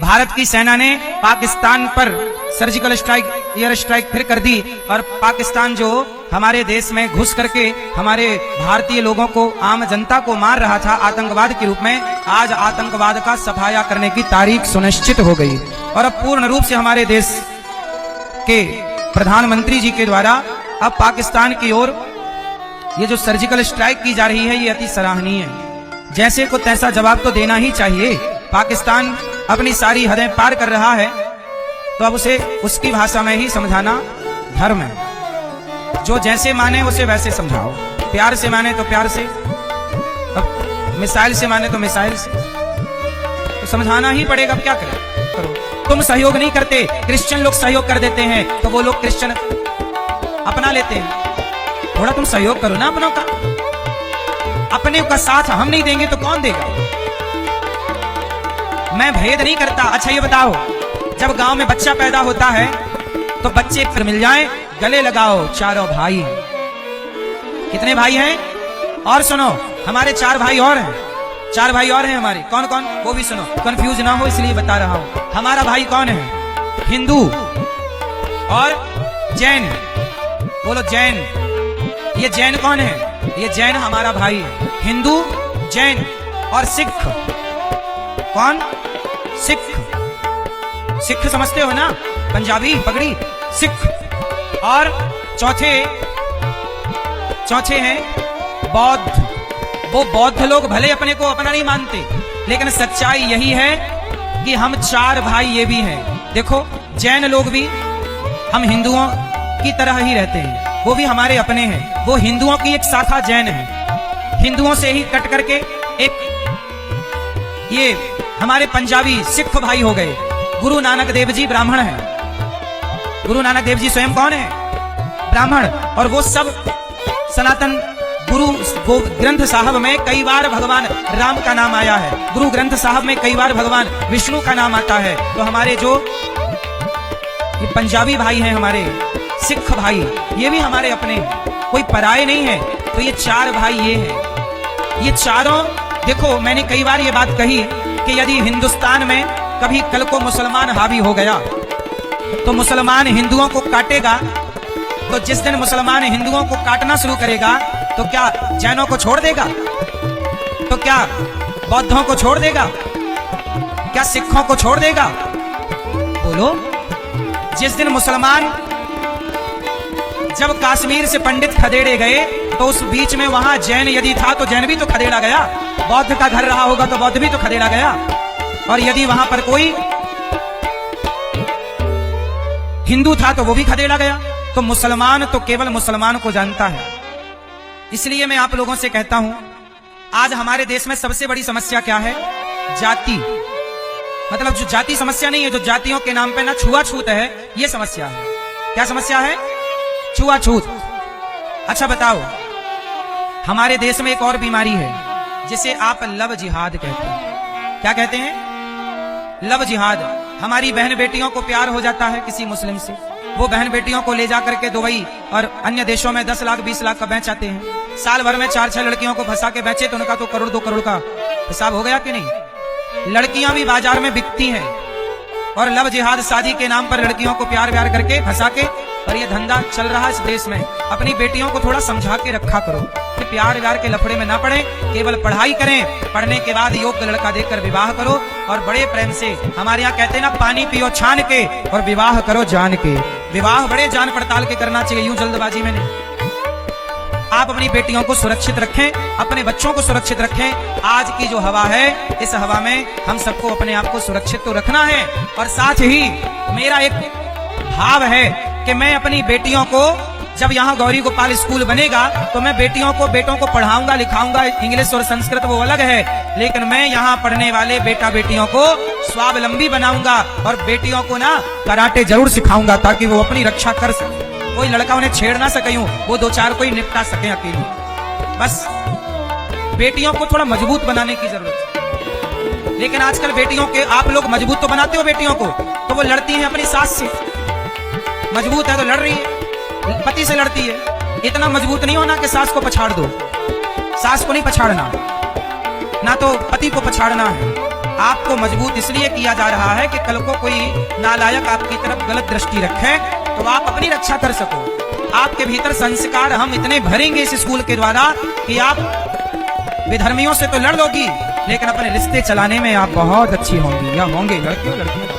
भारत की सेना ने पाकिस्तान पर सर्जिकल स्ट्राइक, एयर स्ट्राइक फिर कर दी और पाकिस्तान जो हमारे देश में घुस करके हमारे भारतीय लोगों को, आम जनता को मार रहा था आतंकवाद के रूप में, आज आतंकवाद का सफाया करने की तारीख सुनिश्चित हो गई और अब पूर्ण रूप से हमारे देश के प्रधानमंत्री जी के द्वारा अब पाकिस्तान की ओर ये जो सर्जिकल स्ट्राइक की जा रही है ये अति सराहनीय है। जैसे को तैसा जवाब तो देना ही चाहिए। पाकिस्तान अपनी सारी हदें पार कर रहा है तो अब उसे उसकी भाषा में ही समझाना धर्म है। जो जैसे माने उसे वैसे समझाओ, प्यार से माने तो प्यार से, अब मिसाइल से माने तो मिसाइल से, तो समझाना ही पड़ेगा। अब क्या करो। तुम सहयोग नहीं करते, क्रिश्चियन लोग सहयोग कर देते हैं तो वो लोग क्रिश्चियन अपना लेते हैं। थोड़ा तुम सहयोग करो ना अपनों का। अपने का साथ हम नहीं देंगे तो कौन देगा। मैं भेद नहीं करता। अच्छा ये बताओ, जब गांव में बच्चा पैदा होता है तो बच्चे फिर मिल जाएं, गले लगाओ चारों भाई। कितने भाई हैं? और सुनो, हमारे 4 भाई और हैं। 4 भाई और हैं हमारे। कौन कौन? वो भी सुनो, कंफ्यूज ना हो इसलिए बता रहा हूं। हमारा भाई कौन है? हिंदू और जैन। बोलो जैन। ये जैन कौन है? ये जैन हमारा भाई है। हिंदू, जैन और सिख। कौन? सिख। सिख समझते हो ना? पंजाबी पगड़ी सिख। और चौथे हैं बौद्ध। वो बौद्ध लोग भले अपने को अपना नहीं मानते, लेकिन सच्चाई यही है कि हम 4 भाई ये भी हैं। देखो, जैन लोग भी हम हिंदुओं की तरह ही रहते हैं, वो भी हमारे अपने हैं। वो हिंदुओं की एक शाखा जैन है। हिंदुओं से ही कट करके एक ये हमारे पंजाबी सिख भाई हो गए। गुरु नानक देव जी ब्राह्मण हैं। गुरु नानक देव जी स्वयं कौन है? ब्राह्मण। और वो सब सनातन गुरु ग्रंथ साहब में कई बार भगवान राम का नाम आया है। गुरु ग्रंथ साहब में कई बार भगवान विष्णु का नाम आता है। तो हमारे जो ये पंजाबी भाई हैं, हमारे सिख भाई, ये भी हमारे अपने हैं, कोई पराये नहीं है। तो ये 4 भाई ये हैं। ये चारों, देखो मैंने कई बार ये बात कही कि यदि हिंदुस्तान में कभी कल को मुसलमान हावी हो गया तो मुसलमान हिंदुओं को काटेगा, तो जिस दिन मुसलमान हिंदुओं को काटना शुरू करेगा तो क्या जैनों को छोड़ देगा? तो क्या बौद्धों को छोड़ देगा? क्या सिखों को छोड़ देगा? बोलो। जिस दिन मुसलमान, जब कश्मीर से पंडित खदेड़े गए तो उस बीच में वहां जैन यदि था तो जैन भी तो खदेड़ा गया। बौद्ध का घर रहा होगा तो बौद्ध भी तो खदेड़ा गया। और यदि वहां पर कोई हिंदू था तो वो भी खदेड़ा गया। तो मुसलमान तो केवल मुसलमान को जानता है। इसलिए मैं आप लोगों से कहता हूं, आज हमारे देश में सबसे बड़ी समस्या क्या है? जाति। मतलब जो जाति समस्या नहीं है, जो जातियों के नाम पे ना छुआछूत है, ये समस्या है। क्या समस्या है? छुआछूत। अच्छा बताओ, हमारे देश में एक और बीमारी है जिसे आप लव जिहाद कहते हैं। क्या कहते हैं? लव जिहाद। हमारी बहन बेटियों को प्यार हो जाता है किसी मुस्लिम से, वो बहन बेटियों को ले जाकर के दुबई और अन्य देशों में 10 लाख 20 लाख का बेच आते हैं। साल भर में 4-6 लड़कियों को फंसा के बेचे तो उनका तो 1 2 करोड़ का हिसाब हो गया कि नहीं? लड़कियां भी बाजार में बिकती हैं और लव जिहाद, शादी के नाम पर लड़कियों को प्यार व्यार करके फंसा के, और ये धंधा चल रहा है इस देश में। अपनी बेटियों को थोड़ा समझा के रखा करो कि प्यार व्यार के लफड़े में ना पड़े, केवल पढ़ाई करें। पढ़ने के बाद योग्य लड़का देखकर विवाह करो और बड़े प्रेम से, हमारे यहाँ कहते हैं ना, पानी पियो छान के और विवाह करो जान के। विवाह बड़े जान पड़ताल के करना चाहिए, यूं जल्दबाजी में नहीं। आप अपनी बेटियों को सुरक्षित रखें, अपने बच्चों को सुरक्षित रखें। आज की जो हवा है, इस हवा में हम सबको अपने आप को सुरक्षित तो रखना है। और साथ ही मेरा एक भाव है कि मैं अपनी बेटियों को, जब यहाँ गौरी गोपाल स्कूल बनेगा तो मैं बेटियों को, बेटों को पढ़ाऊंगा लिखाऊंगा। इंग्लिश और संस्कृत वो अलग है, लेकिन मैं यहाँ पढ़ने वाले बेटा बेटियों को स्वावलंबी बनाऊंगा और बेटियों को ना कराटे जरूर सिखाऊंगा ताकि वो अपनी रक्षा कर सके। कोई लड़का उन्हें छेड़ ना सके, वो 2-4 कोई निपटा सके अकेली। बस बेटियों को थोड़ा मजबूत बनाने की जरूरत है। लेकिन आजकल बेटियों के, आप लोग मजबूत तो बनाते हो बेटियों को, तो वो लड़ती हैं अपनी सास से। मजबूत है तो लड़ रही है, पति से लड़ती है। इतना मजबूत नहीं होना कि सास को पछाड़ दो। सास को नहीं पछाड़ना, ना तो पति को पछाड़ना है। आपको मजबूत इसलिए किया जा रहा है कि कल को कोई नालायक आपकी तरफ गलत दृष्टि रखे तो आप अपनी रक्षा कर सको। आपके भीतर संस्कार हम इतने भरेंगे इस स्कूल के द्वारा कि आप विधर्मियों से तो लड़ लोगी, लेकिन अपने रिश्ते चलाने में आप बहुत अच्छी होंगी या होंगे। लड़कियों लड़कियों